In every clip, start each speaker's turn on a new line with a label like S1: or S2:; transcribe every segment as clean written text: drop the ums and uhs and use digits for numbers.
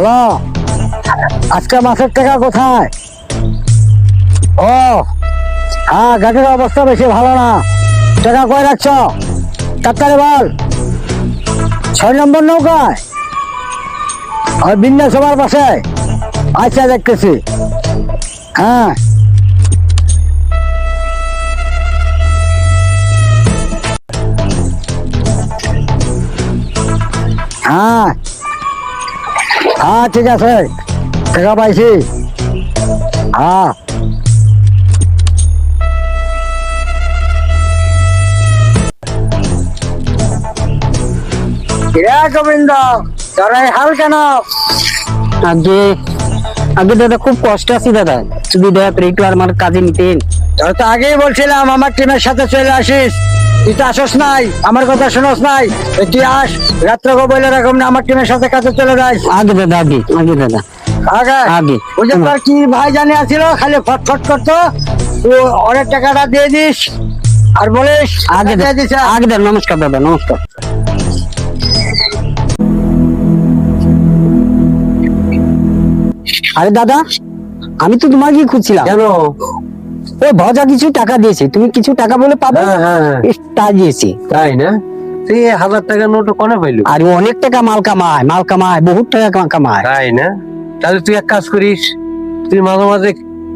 S1: Hello, আজকে মাসের টাকা কোথায়? ও হ্যাঁ, ঘাটের অবস্থা বেশি ভালো না। টাকা কয় রাখছ? তাড়াতাড়ি বল। 6 নম্বর নৌকায় ওই বিন্যাসভার পাশে। আচ্ছা, দেখতেছি। হ্যাঁ হ্যাঁ হ্যাঁ, ঠিক আছে, টাকা পাইছি। হ্যাঁ গোবিন্দ, তোর এই হাল কেন?
S2: আগে আগে দাদা খুব কষ্ট আছে দাদা, যদি দয়া করে একটু আর আমার কাজে নিতেন।
S1: তোর তো আগেই বলছিলাম আমার টিমের সাথে চলে আসিস, তুই তো আসস নাই, আমার কথা শুনস নাই। তুই আস, রাত্রে বলে রাখুন না আমার টিমের সাথে কাছে চলে যাস।
S2: আগে দাদা, আগে আগে দাদা,
S1: আগে
S2: আগে।
S1: ওই যে তোর কি ভাই জানি আছিল, খালি ফটফট করতো। তুই অনেক টাকাটা দিয়ে দিস আর বলিস
S2: আগে
S1: দিয়ে দিস।
S2: আগে দাদা, নমস্কার দাদা, নমস্কার। আরে দাদা, আমি তো তোমাকে খুঁজছিলাম।
S3: কেন?
S2: ওই ভজা কিছু টাকা দিয়েছে, তুমি কিছু টাকা বলে পাবে।
S3: হ্যাঁ, হ্যাঁ, হ্যাঁ।
S2: তা দিয়েছি।
S3: তাই না? তুই 1000 টাকার নোট কোনে পাইলু?
S2: আর ও অনেক টাকা মাল কামায়, বহুত টাকা কামায়।
S3: তাই না? তাহলে তুই এক কাজ করিস, তুই মাঝে মাঝে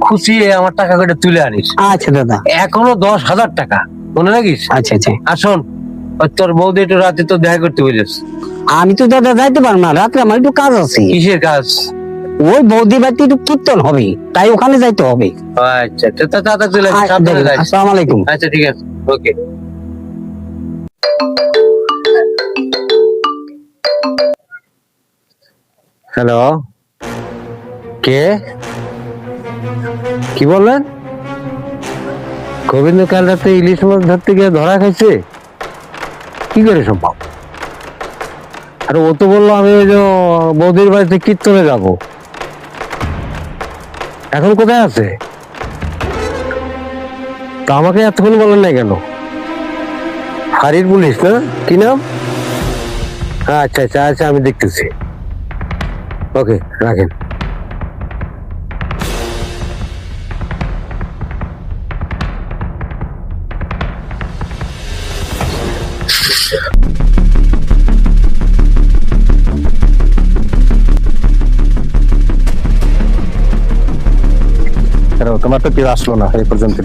S3: খুশিয়ে আমার টাকা করে তুলে আনিস।
S2: আচ্ছা দাদা,
S3: এখনো 10,000 টাকা মনে রাখিস।
S2: আচ্ছা আচ্ছা।
S3: আর শোন, ওই তোর বৌদি একটু রাতে তো দেখা করতে বলিস।
S2: আমি তো দাদা যাইতে পারবো না, রাত্রে আমার একটু কাজ আছে।
S3: কিসের কাজ?
S2: ওই বৌদি বাড়িতে একটু কীর্তন হবে, তাই ওখানে যাইতে হবে।
S3: আচ্ছা, তো তাড়াতাড়ি চলে আসিস, সাবধানে যাইস।
S2: আসসালামু আলাইকুম।
S3: আচ্ছা, ঠিক আছে, ওকে। হ্যালো, কে? কি বললেন? গোবিন্দ কাল রাতে ইলিশ মাছ ধরতে গিয়ে ধরা খাইছে? কি করে সম্ভব? আর ও তো বললো আমি ওই যে বৌদির বাড়িতে কীর্তনে যাব। এখন কোথায় আছে? তা আমাকে এতক্ষণ বলেন না কেন? হারির পুলিশ না? কি নাম? আচ্ছা আচ্ছা আচ্ছা, আমি দেখতেছি। ওকে, রাখেন। তোমার তো কেউ আসলো না এই পর্যন্ত।